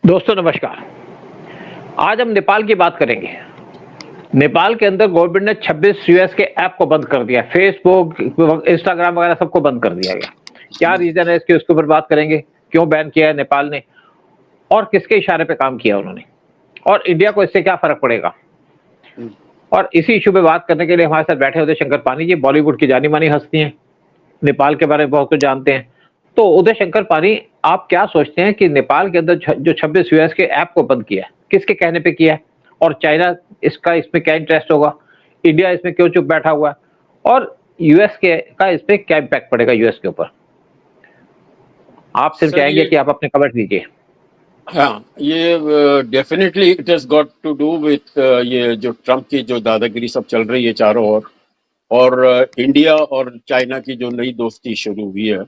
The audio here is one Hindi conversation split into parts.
दोस्तों नमस्कार। आज हम नेपाल की बात करेंगे। नेपाल के अंदर गवर्नमेंट ने 26 यूएस के ऐप को बंद कर दिया। फेसबुक, इंस्टाग्राम वगैरह सबको बंद कर दिया गया। क्या रीज़न है इसके, उसके ऊपर बात करेंगे। क्यों बैन किया है नेपाल ने और किसके इशारे पे काम किया उन्होंने और इंडिया को इससे क्या फ़र्क पड़ेगा। हुँ। और इसी इश्यू पे बात करने के लिए हमारे साथ बैठे उदय शंकर पानी जी, बॉलीवुड की जानी-मानी हस्ती हैं। नेपाल के बारे में बहुत कुछ जानते हैं। तो उदय शंकर पानी, आप क्या सोचते हैं कि नेपाल के अंदर जो 26 यूएस के ऐप को बंद किया है, किसके कहने पे किया है? और चाइना इसका इसमें क्या इंटरेस्ट होगा? इंडिया इसमें क्यों चुप बैठा हुआ है? और यूएस के का इसपे क्या इम्पैक्ट पड़ेगा यूएस के ऊपर? आप सिर्फ सर चाहेंगे ये कि आप अपने कमेंट दीजिए। हाँ, ये definitely it has got to do with ये जो ट्रम्प की जो दादागिरी सब चल रही है चारों ओर और इंडिया और चाइना की जो नई दोस्ती शुरू हुई है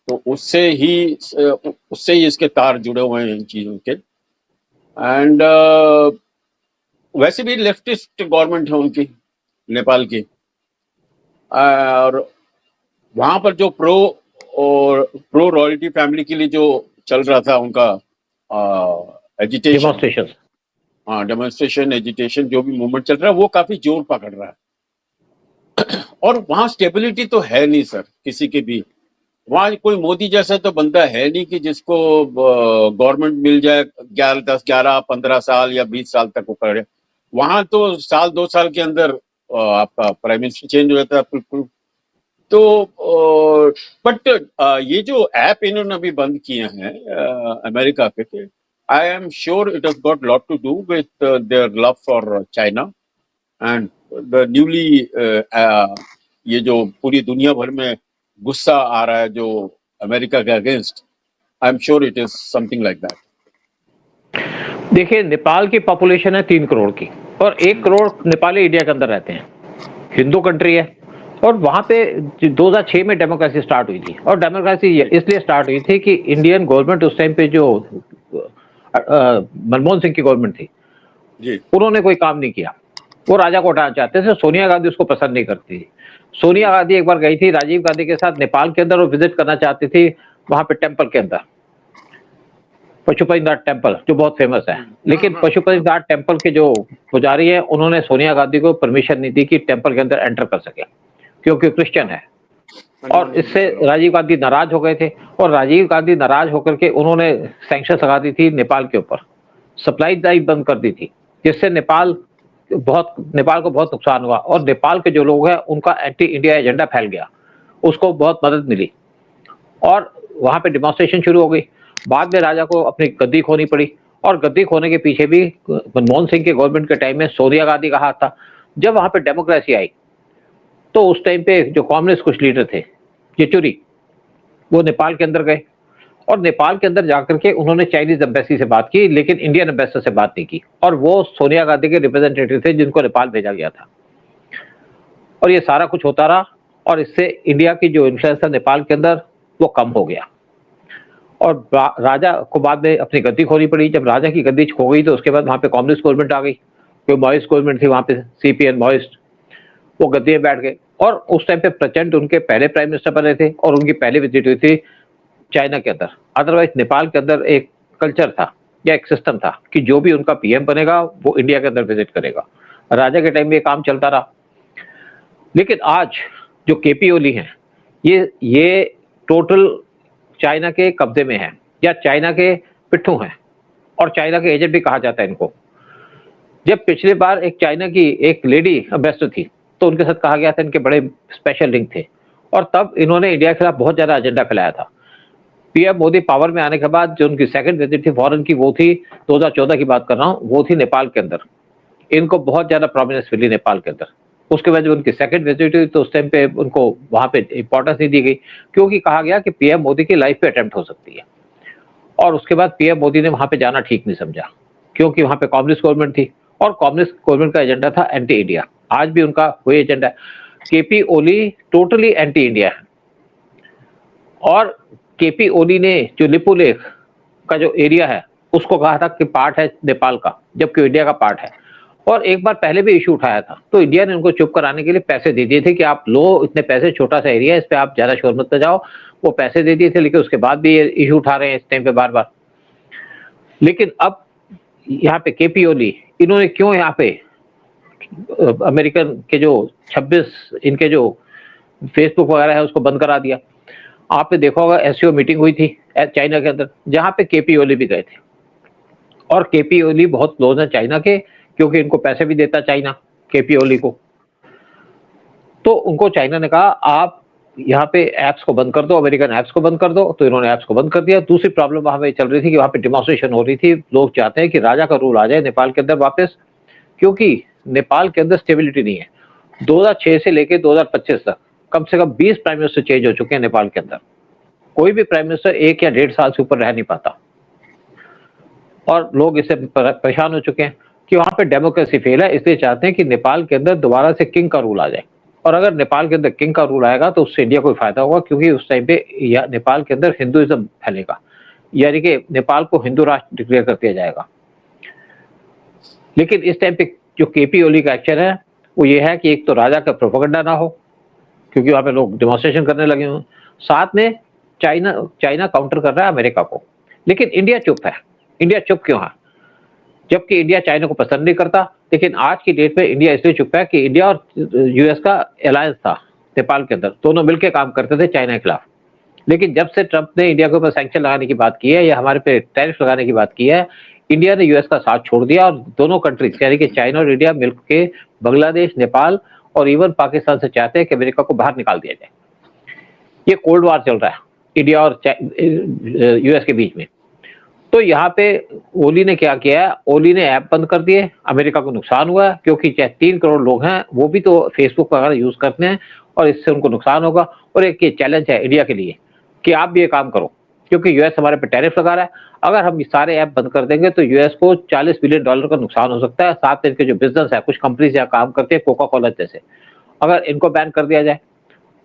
तो उससे ही इसके तार जुड़े हुए हैं इन चीज़ों के एंड वैसे भी लेफ्टिस्ट गवर्नमेंट है उनकी, नेपाल की और वहाँ पर जो प्रो रॉयल्टी फैमिली के लिए जो चल रहा था उनका एजिटेशन, डेमोन्स्ट्रेशंस। हाँ डेमोन्स्ट्रेशन एजिटेशन जो भी मूवमेंट चल रहा है वो काफी जोर पकड़ रहा है और वहाँ स्टेबिलिटी तो है नहीं सर किसी के भी। वहाँ कोई मोदी जैसा तो बंदा है नहीं कि जिसको गवर्नमेंट मिल जाए 10, 11, 15 साल या 20 साल तक वो करे। वहाँ तो साल 2 साल के अंदर आपका प्राइम मिनिस्टर चेंज हो जाता है बिल्कुल। तो बट ये जो ऐप इन्होंने अभी बंद किए हैं अमेरिका के, I am sure it has got lot to do with their love for China and the newly ये जो पूरी दुनिया भर में गुस्सा आ रहा है जो अमेरिका के against, I am sure it is something like that. देखिए, नेपाल की पॉपुलेशन है 3 करोड़ की और 1 करोड़ नेपाली इंडिया के अंदर रहते हैं। हिंदू कंट्री है और वहाँ पे 2006 में डेमोक्रेसी स्टार्ट हुई थी और डेमोक्रेसी इसलिए स्टार्ट हुई थी कि इंडियन गवर्नमेंट उस टाइम पे जो मनमोहन सिंह की गवर्नमेंट थी, जी उन्होंने कोई काम नहीं किया। वो राजा को हटाना चाहते थे। सोनिया गांधी उसको पसंद नहीं करती थी। सोनिया गांधी एक बार गई थी राजीव गांधी के साथ नेपाल के अंदर और विजिट करना चाहती थी वहां पे टेम्पल के अंदर, पशुपतिनाथ टेम्पल जो बहुत फेमस है। लेकिन पशुपतिनाथ टेम्पल के जो पुजारी है उन्होंने सोनिया गांधी को परमिशन नहीं दी कि टेम्पल के अंदर एंटर कर सके क्योंकि क्रिश्चियन है। और इससे राजीव गांधी नाराज हो गए थे और राजीव गांधी नाराज होकर के उन्होंने सैंक्शन लगा दी थी नेपाल के ऊपर, सप्लाई ड्राइव बंद कर दी थी, जिससे नेपाल को बहुत नुकसान हुआ और नेपाल के जो लोग हैं उनका एंटी इंडिया एजेंडा फैल गया, उसको बहुत मदद मिली और वहां पे डिमॉन्स्ट्रेशन शुरू हो गई। बाद में राजा को अपनी गद्दी खोनी पड़ी और गद्दी खोने के पीछे भी मनमोहन सिंह के गवर्नमेंट के टाइम में सोनिया गांधी का हाथ था। जब वहां पे डेमोक्रेसी आई तो उस टाइम पे जो कम्युनिस्ट कुछ लीडर थे, येचुरी, वो नेपाल के अंदर गए और नेपाल के अंदर जाकर के उन्होंने चाइनीज एम्बेसी से बात की लेकिन इंडियन एम्बेसडर से बात नहीं की और वो सोनिया गांधी के रिप्रेजेंटेटिव थे जिनको नेपाल भेजा गया था। और ये सारा कुछ होता रहा और इससे इंडिया की जो इन्फ्लुएंस था नेपाल के अंदर वो कम हो गया और राजा को बाद में अपनी गद्दी खोनी पड़ी। जब राजा की गद्दी खो गई तो उसके बाद वहां पे कम्युनिस्ट गवर्नमेंट आ गई, कोई मॉइस्ट गवर्नमेंट थी वहां पे, सीपीएन मॉइस्ट, वो गद्दी में बैठ गए और उस टाइम पे प्रचंड उनके पहले प्राइम मिनिस्टर बने थे और उनकी पहली विजिट हुई थी चाइना के अंदर। अदरवाइज नेपाल के अंदर एक कल्चर था या एक सिस्टम था कि जो भी उनका पीएम बनेगा वो इंडिया के अंदर विजिट करेगा। राजा के टाइम में ये काम चलता रहा। लेकिन आज जो केपी ओली हैं, ये टोटल चाइना के कब्जे में है या चाइना के पिट्ठू हैं और चाइना के एजेंट भी कहा जाता है इनको। जब पिछली बार एक चाइना की एक लेडी एम्बेसडर थी तो उनके साथ कहा गया था इनके बड़े स्पेशल लिंक थे और तब इन्होंने इंडिया के खिलाफ बहुत ज्यादा एजेंडा फैलाया था। पीएम मोदी पावर में आने के बाद जो उनकी सेकंड विजिट थी फॉरेन की, वो थी 2014 की बात कर रहा हूँ, वो थी नेपाल के अंदर। इनको बहुत ज्यादा प्रोमिनेंस मिली नेपाल के अंदर। उसके बाद जब उनकी सेकंड विजिट हुई तो उस टाइम पे उनको वहां पे इंपॉर्टेंस नहीं दी गई क्योंकि कहा गया कि पीएम मोदी की लाइफ पे अटेम्प्ट हो सकती है। और उसके बाद पीएम मोदी ने वहां पे जाना ठीक नहीं समझा क्योंकि वहां पे कम्युनिस्ट गवर्नमेंट थी और कम्युनिस्ट गवर्नमेंट का एजेंडा था एंटी इंडिया। आज भी उनका वही एजेंडा है। केपी ओली टोटली एंटी इंडिया है और केपी ओली ने जो लिपुलेख का जो एरिया है उसको कहा था कि पार्ट है नेपाल का, जबकि इंडिया का पार्ट है। और एक बार पहले भी इशू उठाया था तो इंडिया ने उनको चुप कराने के लिए पैसे दे दिए थे कि आप लो इतने पैसे, छोटा सा एरिया है, इस पे आप ज्यादा शोर मत जाओ। वो पैसे दे दिए थे लेकिन उसके बाद भी ये इशू उठा रहे हैं इस टाइम पे बार बार। लेकिन अब यहाँ पे केपी ओली इन्होंने क्यों यहाँ पे अमेरिकन के जो 26 इनके जो फेसबुक वगैरह है उसको बंद करा दिया। आपने देखा होगा एससीओ मीटिंग हुई थी चाइना के अंदर, जहां पे केपी ओली भी गए थे, और केपी ओली बहुत क्लोज है चाइना के, क्योंकि इनको पैसे भी देता चाइना केपी ओली को। तो उनको चाइना ने कहा आप यहाँ पे ऐप्स को बंद कर दो, अमेरिकन ऐप्स को बंद कर दो, तो इन्होंने ऐप्स को बंद कर दिया। दूसरी प्रॉब्लम वहां पे चल रही थी कि वहां पे डिमॉन्स्ट्रेशन हो रही थी, लोग चाहते हैं कि राजा का रूल आ जाए नेपाल के अंदर वापस, क्योंकि नेपाल के अंदर स्टेबिलिटी नहीं है। 2006 से लेकर 2025 तक कम से कम 20 प्राइम मिनिस्टर चेंज हो चुके हैं नेपाल के अंदर। कोई भी प्राइम मिनिस्टर 1 या 1.5 साल से ऊपर रह नहीं पाता, और लोग इससे परेशान हो चुके हैं कि वहां पे डेमोक्रेसी फेल है। इसलिए चाहते हैं कि नेपाल के अंदर दोबारा से किंग का रूल आ जाए, और अगर नेपाल के अंदर किंग का रूल आएगा तो उससे इंडिया को फायदा होगा, क्योंकि उस टाइम पे नेपाल के अंदर हिंदुइज्म फैलेगा, यानी कि नेपाल को हिंदू राष्ट्र डिक्लेयर कर दिया जाएगा। लेकिन इस टाइम पे जो केपी ओली का एक्शन है वो ये है कि एक तो राजा का प्रोपेगेंडा ना हो, क्योंकि वहां पे लोग डेमोन्स्ट्रेशन करने लगे हुए, साथ में चाइना काउंटर कर रहा है अमेरिका को। लेकिन इंडिया चुप है। इंडिया चुप क्यों है? जबकि इंडिया चाइना को पसंद नहीं करता, लेकिन आज की डेट में इंडिया इसलिए चुप है कि इंडिया और यूएस का अलायंस था नेपाल के अंदर, दोनों मिलकर काम करते थे चाइना के खिलाफ। लेकिन जब से ट्रंप ने इंडिया के ऊपर सैंक्शन लगाने की बात की है या हमारे पे टैरिफ लगाने की बात की है, इंडिया ने यूएस का साथ छोड़ दिया, और दोनों कंट्रीज यानी कि चाइना और इंडिया मिलकर बांग्लादेश, नेपाल और इवन पाकिस्तान से चाहते हैं कि अमेरिका को बाहर निकाल दिया जाए। ये कोल्ड वार चल रहा है इंडिया और यूएस के बीच में। तो यहाँ पे ओली ने क्या किया है, ओली ने ऐप बंद कर दिए, अमेरिका को नुकसान हुआ है, क्योंकि चाहे 3 करोड़ लोग हैं वो भी तो फेसबुक वगैरह यूज करते हैं, और इससे उनको नुकसान होगा। और एक ये चैलेंज है इंडिया के लिए कि आप भी ये काम करो, क्योंकि यूएस हमारे पे टैरिफ लगा रहा है। अगर हम सारे ऐप बंद कर देंगे तो यूएस को $40 बिलियन का नुकसान हो सकता है। साथ में इनके जो बिजनेस है, कुछ कंपनीज यहाँ काम करते हैं कोका कोला जैसे, अगर इनको बैन कर दिया जाए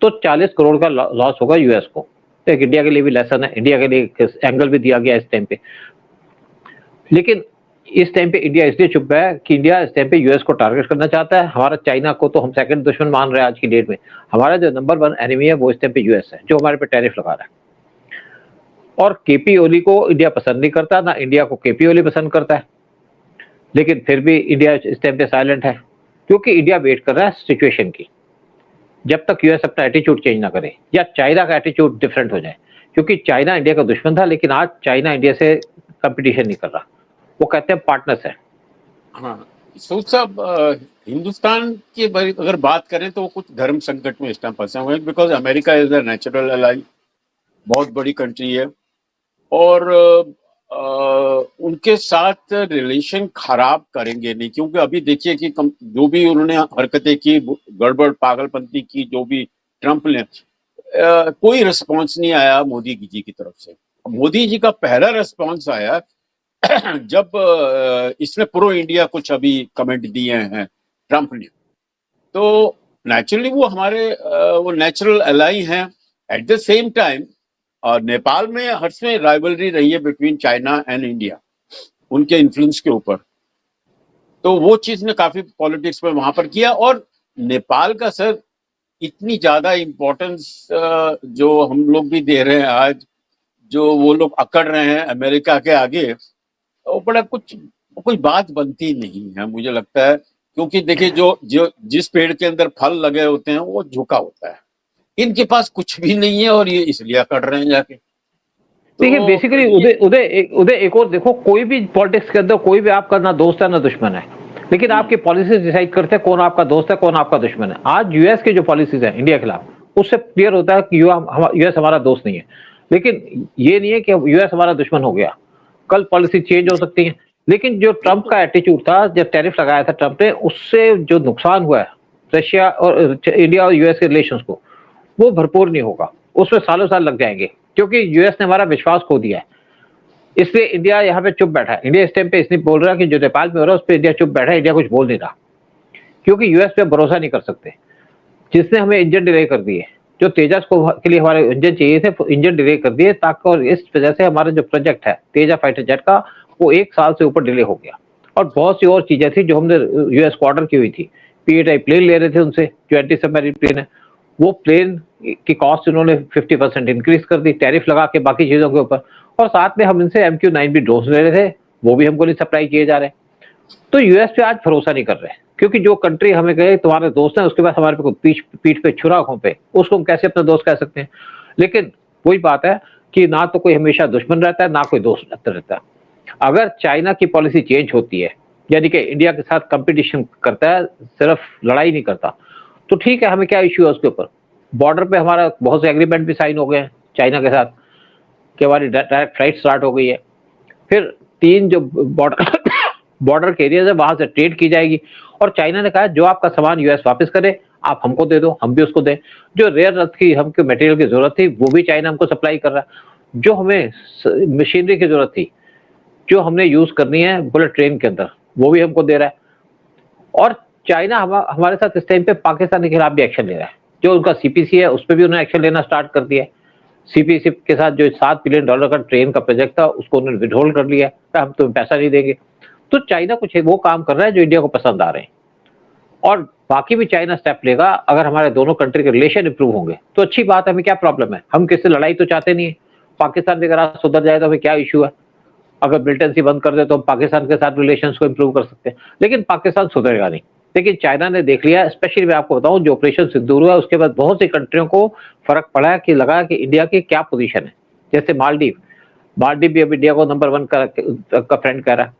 तो 40 करोड़ का लॉस होगा यूएस को। तो एक इंडिया के लिए भी लेसन है, इंडिया के लिए एंगल भी दिया गया इस टाइम पे। लेकिन इस टाइम पे इंडिया इसलिए चुप है कि इंडिया इस टाइम पे यूएस को टारगेट करना चाहता है। हमारा चाइना को तो हम सेकंड दुश्मन मान रहे हैं आज की डेट में। हमारा जो नंबर 1 एनिमी है वो इस टाइम पे यूएस है, जो हमारे पे टैरिफ लगा रहा है। और केपी ओली को इंडिया पसंद नहीं करता, ना इंडिया को केपी ओली पसंद करता है। लेकिन फिर भी इंडिया इस टाइम पे साइलेंट है, क्योंकि इंडिया वेट कर रहा है सिचुएशन की, जब तक यूएस अपना एटीट्यूड चेंज ना करे या चाइना का एटीट्यूड डिफरेंट हो जाए। क्योंकि चाइना इंडिया का दुश्मन था, लेकिन आज चाइना इंडिया से कंपटीशन नहीं कर रहा, वो कहते हैं पार्टनर्स है। हाँ, सूद साहब, हिंदुस्तान की अगर बात करें तो वो कुछ धर्म संकट में इस टाइम फंसे हुए हैं, because America is a natural ally, बहुत बड़ी कंट्री है, और उनके साथ रिलेशन खराब करेंगे नहीं, क्योंकि अभी देखिए कि जो भी उन्होंने हरकतें की, गड़बड़ पागलपंती की, जो भी ट्रंप ने, कोई रिस्पांस नहीं आया मोदी जी की तरफ से। मोदी जी का पहला रिस्पांस आया जब इसने प्रो इंडिया कुछ अभी कमेंट दिए हैं ट्रंप ने, तो नेचुरली वो हमारे वो नेचुरल एलाई हैं। At the same time Nepal में हर समय राइवलरी रही है बिटवीन चाइना एंड इंडिया, उनके इन्फ्लुएंस के ऊपर, तो वो चीज ने काफी पॉलिटिक्स में वहां पर किया। और नेपाल का सर इतनी ज्यादा इम्पोर्टेंस जो हम लोग भी दे रहे हैं आज, जो वो लोग अकड़ रहे हैं अमेरिका के आगे, वो बड़ा कोई बात बनती नहीं है मुझे लगता है, क्योंकि देखिए जो जिस पेड़ के अंदर फल लगे होते हैं वो झुका होता है, इनके पास कुछ भी नहीं है और ये इसलिए अकड़ रहे हैं जाके। देखिए बेसिकली उदय एक और देखो, कोई भी पॉलिटिक्स के अंदर कोई भी आपका ना दोस्त है ना दुश्मन है, लेकिन आपकी पॉलिसीज डिसाइड करते हैं कौन आपका दोस्त है कौन आपका दुश्मन है। आज यूएस के जो पॉलिसीज है इंडिया के खिलाफ, उससे क्लियर होता है कि यूएस हमारा दोस्त नहीं है। लेकिन ये नहीं है कि यूएस हमारा दुश्मन हो गया, कल पॉलिसी चेंज हो सकती है। लेकिन जो ट्रंप का एटीट्यूड था, जब टैरिफ लगाया था ट्रंप ने, उससे जो नुकसान हुआ है रशिया और इंडिया और यूएस के रिलेशंस को, वो भरपूर नहीं होगा, उसमें सालों साल लग जाएंगे, क्योंकि यूएस ने हमारा विश्वास खो दिया है। इसलिए इंडिया यहाँ पे चुप बैठा है। इंडिया इस टाइम पे इसलिए बोल रहा है कि जो नेपाल में हो रहा है उस पर इंडिया चुप बैठा है, इंडिया कुछ बोल नहीं रहा, क्योंकि यूएस पे भरोसा नहीं कर सकते। जिसने हमें इंजन डिले कर दिए, जो तेजस को के लिए हमारे इंजन चाहिए थे, इंजन डिले कर दिए, ताकि और इस वजह से हमारा जो प्रोजेक्ट है तेजा फाइटर जेट का, वो 1 साल से ऊपर डिले हो गया। और बहुत सी और चीजें थी जो हमने यूएस को ऑर्डर की हुई थी। पीएटाई प्लेन ले रहे थे उनसे, जो एंटी सबमरीन प्लेन है, वो प्लेन की कॉस्ट उन्होंने 50% इंक्रीज कर दी टैरिफ लगा के बाकी चीजों के ऊपर। और साथ में हम इनसे MQ-9 भी ड्रोन ले रहे थे, वो भी हमको नहीं सप्लाई किए जा रहे। तो यूएस पे आज भरोसा नहीं कर रहे, क्योंकि जो कंट्री हमें कहे तुम्हारे दोस्त हैं, उसके बाद हमारे पे पीठ पे छुरा घोंपे, उसको हम कैसे अपना दोस्त कह सकते हैं। लेकिन वही बात है कि ना तो कोई हमेशा दुश्मन रहता है, ना कोई दोस्त रहता है। अगर चाइना की पॉलिसी चेंज होती है, यानी कि इंडिया के साथ कंपटीशन करता है, सिर्फ लड़ाई नहीं करता, तो ठीक है, हमें क्या इश्यू है उसके ऊपर। बॉर्डर पे हमारा बहुत से एग्रीमेंट भी साइन हो गए हैं चाइना के साथ, कि हमारी डायरेक्ट फ्लाइट स्टार्ट हो गई है। फिर 3 जो बॉर्डर के एरियाज है, वहां से ट्रेड की जाएगी। और चाइना ने कहा जो आपका सामान यूएस वापस करे, आप हमको दे दो, हम भी उसको दें। जो रेयर अर्थ की हमको मटेरियल की जरूरत थी, वो भी चाइना हमको सप्लाई कर रहा है। जो हमें मशीनरी की जरूरत थी, जो हमने यूज करनी है बुलेट ट्रेन के अंदर, वो भी हमको दे रहा है। और चाइना हमारे साथ इस टाइम पे पाकिस्तान के खिलाफ भी एक्शन ले रहा है। जो उनका सीपीसी है, उस पर भी उन्होंने एक्शन लेना स्टार्ट कर दिया है। सीपीसी के साथ जो $7 बिलियन का ट्रेन का प्रोजेक्ट था, उसको उन्होंने विथहोल्ड कर लिया, हम तुम्हें पैसा नहीं देंगे। तो चाइना कुछ वो काम कर रहा है जो इंडिया को पसंद आ रहे हैं, और बाकी भी चाइना स्टेप लेगा। अगर हमारे दोनों कंट्री के रिलेशन इंप्रूव होंगे तो अच्छी बात है, हमें क्या प्रॉब्लम है। हम किससे लड़ाई तो चाहते नहीं है। पाकिस्तान भी अगर आज सुधर जाए तो हमें क्या इशू है। अगर मिलिटेंसी बंद कर दे तो हम पाकिस्तान के साथ रिलेशंस को इंप्रूव कर सकते हैं, लेकिन पाकिस्तान सुधरेगा नहीं। लेकिन चाइना ने देख लिया, स्पेशली मैं आपको बताऊं, जो ऑपरेशन सिंदूर हुआ उसके बाद बहुत सी कंट्रियों को फर्क पड़ा है कि लगा कि इंडिया की क्या पोजीशन है। जैसे मालदीव भी अब इंडिया को नंबर 1 का फ्रेंड कह रहा है।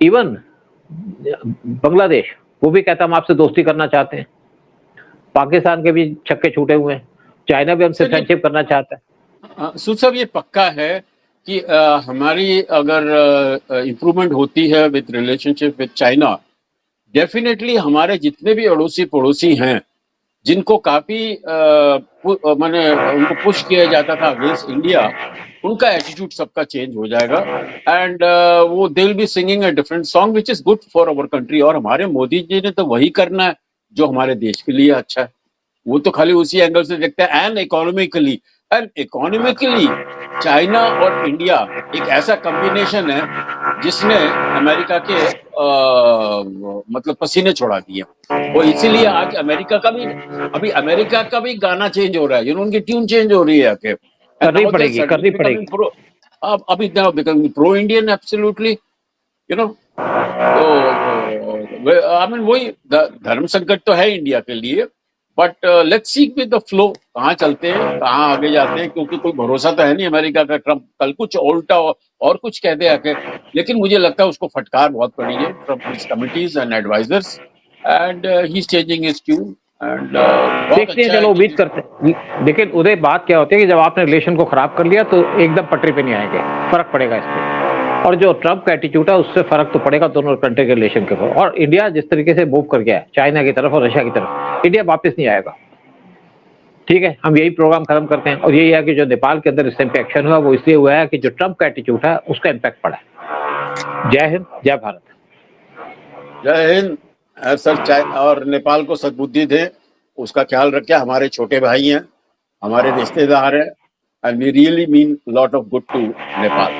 इवन बांग्लादेश, वो भी कहता हम आपसे दोस्ती करना चाहते हैं। पाकिस्तान के भी छक्के छूटे हुए हैं, चाइना भी हमसे फ्रेंडशिप करना चाहता है। सूद साहब, ये पक्का है कि हमारी अगर इम्प्रूवमेंट होती है with relationship with China, definitely हमारे जितने भी अड़ोसी पड़ोसी हैं, जिनको काफी माने उनको पुश किया जाता था अगेंस्ट इंडिया, उनका एटीट्यूड सबका चेंज हो जाएगा। एंड वो they will be singing a different song which is good for our country. और हमारे मोदी जी ने तो वही करना है जो हमारे देश के लिए अच्छा है। वो तो खाली उसी एंगल से देखते हैं। एंड इकोनॉमिकली चाइना और इंडिया एक ऐसा कॉम्बिनेशन है जिसने अमेरिका के मतलब पसीने छोड़ा दिए। और इसीलिए आज अमेरिका का भी गाना चेंज हो रहा है, उनकी ट्यून चेंज हो रही है। करनी पड़ेगी। अब अभी बिकमिंग प्रो इंडियन एब्सोल्युटली, तो आई मीन वही धर्म संकट तो है इंडिया के लिए, but let's see with the flow, कहाँ चलते हैं, कहाँ आगे जाते हैं, क्योंकि कोई भरोसा तो है नहीं अमेरिका का। ट्रम्प कल कुछ उल्टा और कुछ कह दे आके, लेकिन मुझे लगता है उसको फटकार बहुत पड़ी है from his committees and advisers, and he is changing his tune. And देखते हैं, चलो उम्मीद करते हैं। लेकिन उदय, बात क्या होती है कि जब आपने रिलेशन को खराब कर लिया तो एकदम पटरी पे नहीं आएंगे, फर्क पड़ेगा इस पे। और जो ट्रम्प का एटीट्यूड है उससे फर्क तो पड़ेगा दोनों कंट्री के रिलेशन के ऊपर। और इंडिया जिस तरीके से मूव कर गया है चाइना की तरफ और रशिया की तरफ, इंडिया वापस नहीं आएगा। ठीक है, हम यही प्रोग्राम खत्म करते हैं। और यही है कि जो नेपाल के अंदर इस टाइम पे एक्शन हुआ, वो इसलिए हुआ है कि जो ट्रम्प का एटीट्यूड है उसका इम्पैक्ट पड़ा है। जय हिंद, जय भारत। जय हिंद सर। और नेपाल को सद्बुद्धि दे, उसका ख्याल रखे। हमारे छोटे भाई हैं, हमारे रिश्तेदार हैं, and we really mean lot of good to Nepal.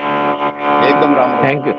एकदम राम। Thank you.